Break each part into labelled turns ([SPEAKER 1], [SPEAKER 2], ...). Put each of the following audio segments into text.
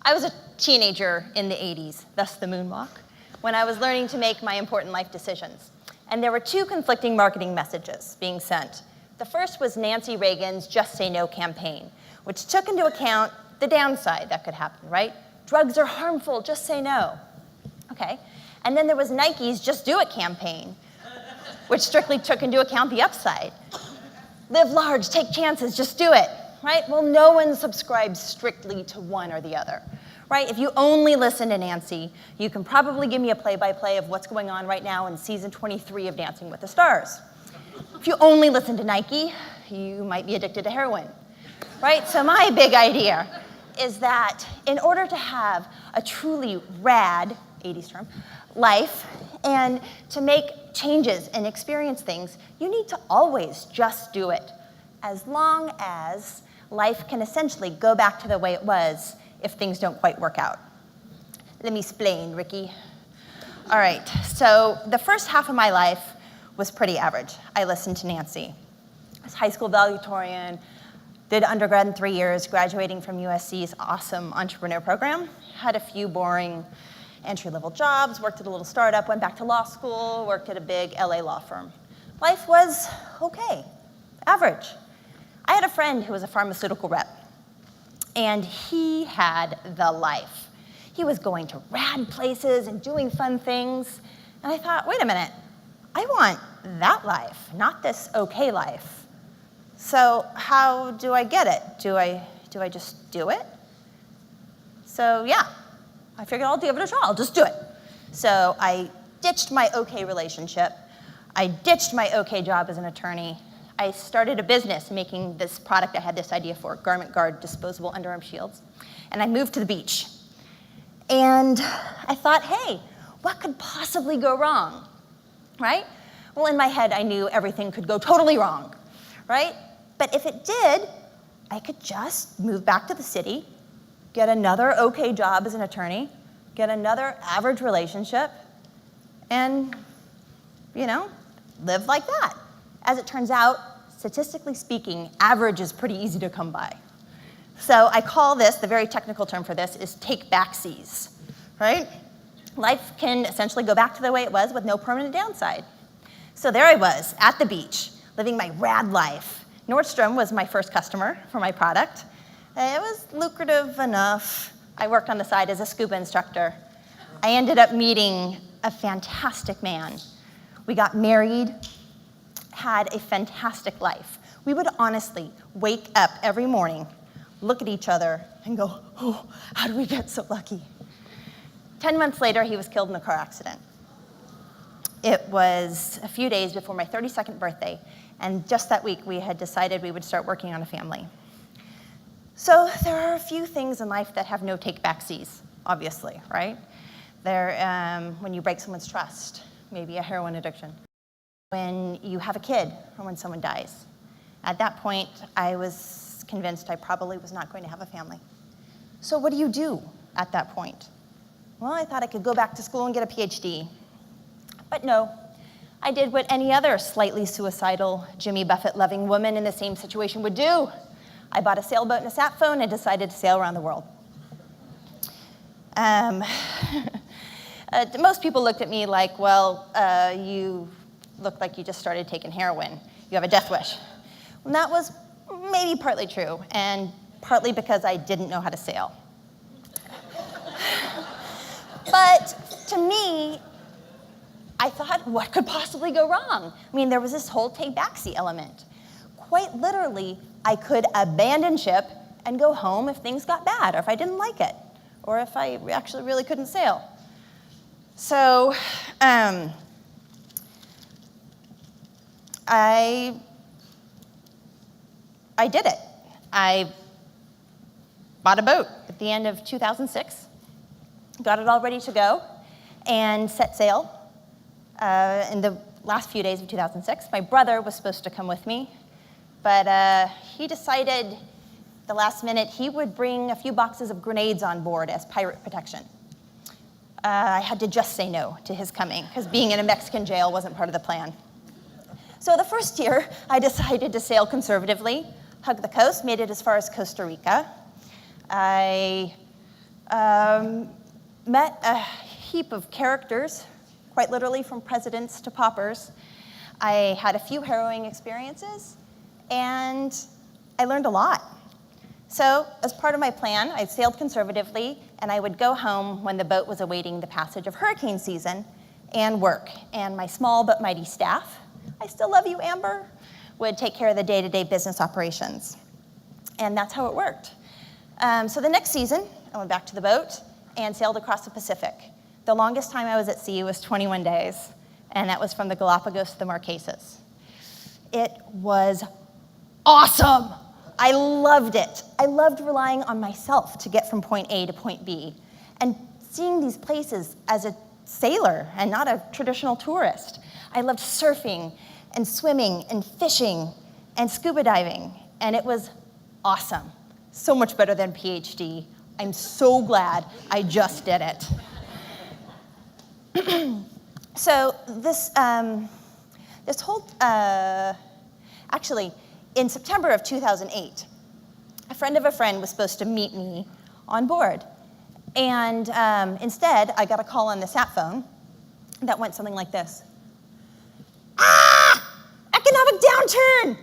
[SPEAKER 1] I was a teenager in the 80s, thus the moonwalk, when I was learning to make my important life decisions. And there were two conflicting marketing messages being sent. The first was Nancy Reagan's Just Say No campaign, which took into account the downside that could happen, right? Drugs are harmful, just say no. Okay. And then there was Nike's Just Do It campaign, which strictly took into account the upside. Live large, take chances, just do it, right? Well, no one subscribes strictly to one or the other, right? If you only listen to Nancy, you can probably give me a play-by-play of what's going on right now in season 23 of Dancing with the Stars. If you only listen to Nike, you might be addicted to heroin, right? So my big idea is that in order to have a truly rad, 80s term, life, and to make changes and experience things, you need to always just do it, as long as life can essentially go back to the way it was if things don't quite work out. Let me explain, Ricky. All right, so the first half of my life was pretty average. I listened to Nancy. I was high school valedictorian, did undergrad in 3 years, graduating from USC's awesome entrepreneur program, had a few boring entry-level jobs, worked at a little startup, went back to law school, worked at a big LA law firm. Life was okay, average. I had a friend who was a pharmaceutical rep, and he had the life. He was going to rad places and doing fun things, and I thought, wait a minute, I want that life, not this okay life. So how do I get it? Do I just do it? So yeah, I figured I'll give it a try, I'll just do it. So I ditched my okay relationship. I ditched my okay job as an attorney. I started a business making this product I had this idea for, Garment Guard disposable underarm shields. And I moved to the beach. And I thought, hey, what could possibly go wrong, right? Well, in my head, I knew everything could go totally wrong, right? But if it did, I could just move back to the city, get another okay job as an attorney, get another average relationship, and, live like that. As it turns out, statistically speaking, average is pretty easy to come by. So I call this, the very technical term for this is take backsies, right? Life can essentially go back to the way it was with no permanent downside. So there I was at the beach, living my rad life. Nordstrom was my first customer for my product. It was lucrative enough. I worked on the side as a scuba instructor. I ended up meeting a fantastic man. We got married, had a fantastic life. We would honestly wake up every morning, look at each other, and go, oh, how did we get so lucky? 10 months later, he was killed in a car accident. It was a few days before my 32nd birthday, and just that week, we had decided we would start working on a family. So there are a few things in life that have no take-backsies, obviously, right? When you break someone's trust, maybe a heroin addiction. When you have a kid, or when someone dies. At that point, I was convinced I probably was not going to have a family. So what do you do at that point? Well, I thought I could go back to school and get a PhD. But no, I did what any other slightly suicidal, Jimmy Buffett-loving woman in the same situation would do. I bought a sailboat and a sat phone and decided to sail around the world. Most people looked at me like, well, you look like you just started taking heroin. You have a death wish. And that was maybe partly true, and partly because I didn't know how to sail. But to me, I thought, what could possibly go wrong? I mean, there was this whole take-backseat element. Quite literally, I could abandon ship and go home if things got bad, or if I didn't like it, or if I actually really couldn't sail. So I did it. I bought a boat at the end of 2006, got it all ready to go, and set sail in the last few days of 2006. My brother was supposed to come with me, but he decided the last minute he would bring a few boxes of grenades on board as pirate protection. I had to just say no to his coming, because being in a Mexican jail wasn't part of the plan. So the first year, I decided to sail conservatively, hug the coast, made it as far as Costa Rica. I Met a heap of characters, quite literally from presidents to paupers. I had a few harrowing experiences, and I learned a lot. So as part of my plan, I sailed conservatively, and I would go home when the boat was awaiting the passage of hurricane season and work. And my small but mighty staff, I still love you, Amber, would take care of the day-to-day business operations. And that's how it worked. So the next season, I went back to the boat and sailed across the Pacific. The longest time I was at sea was 21 days, and that was from the Galapagos to the Marquesas. It was awesome. I loved it. I loved relying on myself to get from point A to point B, and seeing these places as a sailor and not a traditional tourist. I loved surfing and swimming and fishing and scuba diving, and it was awesome. So much better than PhD. I'm so glad I just did it. So this whole, actually, in September of 2008, a friend of a friend was supposed to meet me on board. And instead, I got a call on the sat phone that went something like this. Ah! Economic downturn!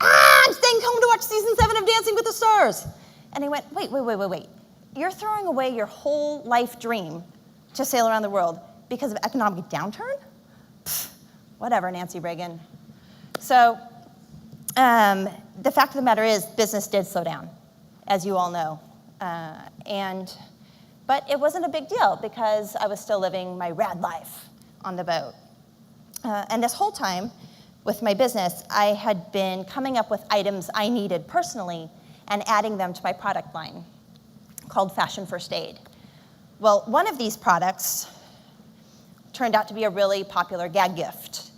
[SPEAKER 1] Ah! I'm staying home to watch season 7 of Dancing with the Stars. And I went, wait. You're throwing away your whole life dream to sail around the world because of economic downturn? Pfft, whatever, Nancy Reagan. So the fact of the matter is business did slow down, as you all know. But it wasn't a big deal because I was still living my rad life on the boat. And this whole time with my business, I had been coming up with items I needed personally and adding them to my product line called Fashion First Aid. Well, one of these products turned out to be a really popular gag gift.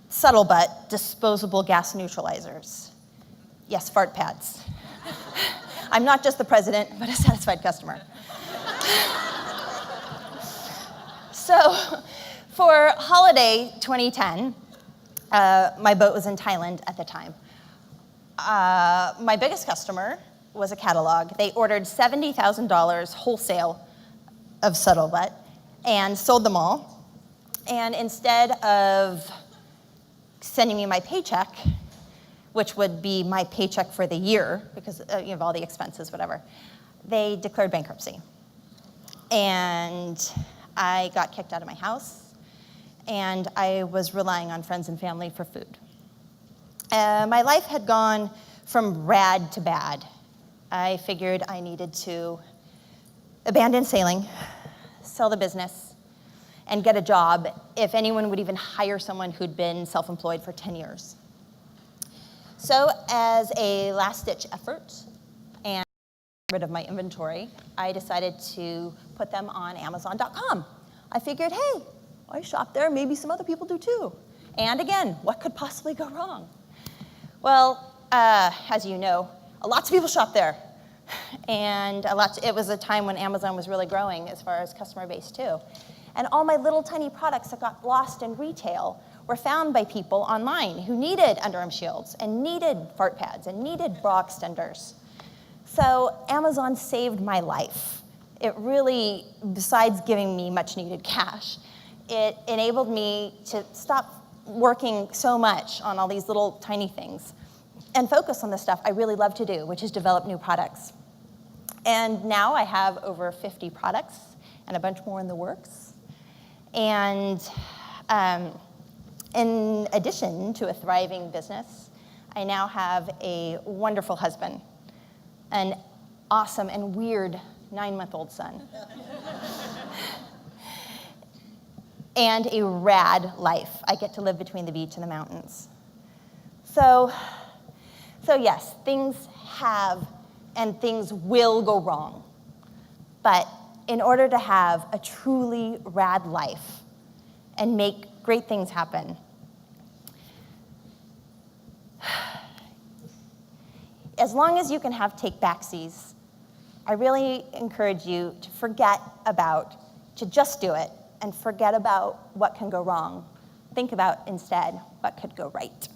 [SPEAKER 1] Subtle Butt disposable gas neutralizers. Yes, fart pads. I'm not just the president, but a satisfied customer. So for holiday 2010, my boat was in Thailand at the time. My biggest customer was a catalog. They ordered $70,000 wholesale of Subtle Butt and sold them all. And instead of sending me my paycheck, which would be my paycheck for the year because of all the expenses, whatever, they declared bankruptcy. And I got kicked out of my house, and I was relying on friends and family for food. My life had gone from rad to bad. I figured I needed to abandon sailing, sell the business, and get a job if anyone would even hire someone who'd been self-employed for 10 years. So as a last-ditch effort and get rid of my inventory, I decided to put them on Amazon.com. I figured, hey, I shop there, maybe some other people do too. And again, what could possibly go wrong? Well, as you know, lots of people shop there. And it was a time when Amazon was really growing as far as customer base too. And all my little tiny products that got lost in retail were found by people online who needed underarm shields and needed fart pads and needed bra extenders. So Amazon saved my life. It really, besides giving me much needed cash, it enabled me to stop working so much on all these little tiny things and focus on the stuff I really love to do, which is develop new products. And now I have over 50 products and a bunch more in the works. And in addition to a thriving business, I now have a wonderful husband, an awesome and weird 9-month-old son, and a rad life. I get to live between the beach and the mountains. So yes, things have and things will go wrong. But in order to have a truly rad life and make great things happen, as long as you can have take-backsies, I really encourage you to just do it and forget about what can go wrong. Think about instead what could go right.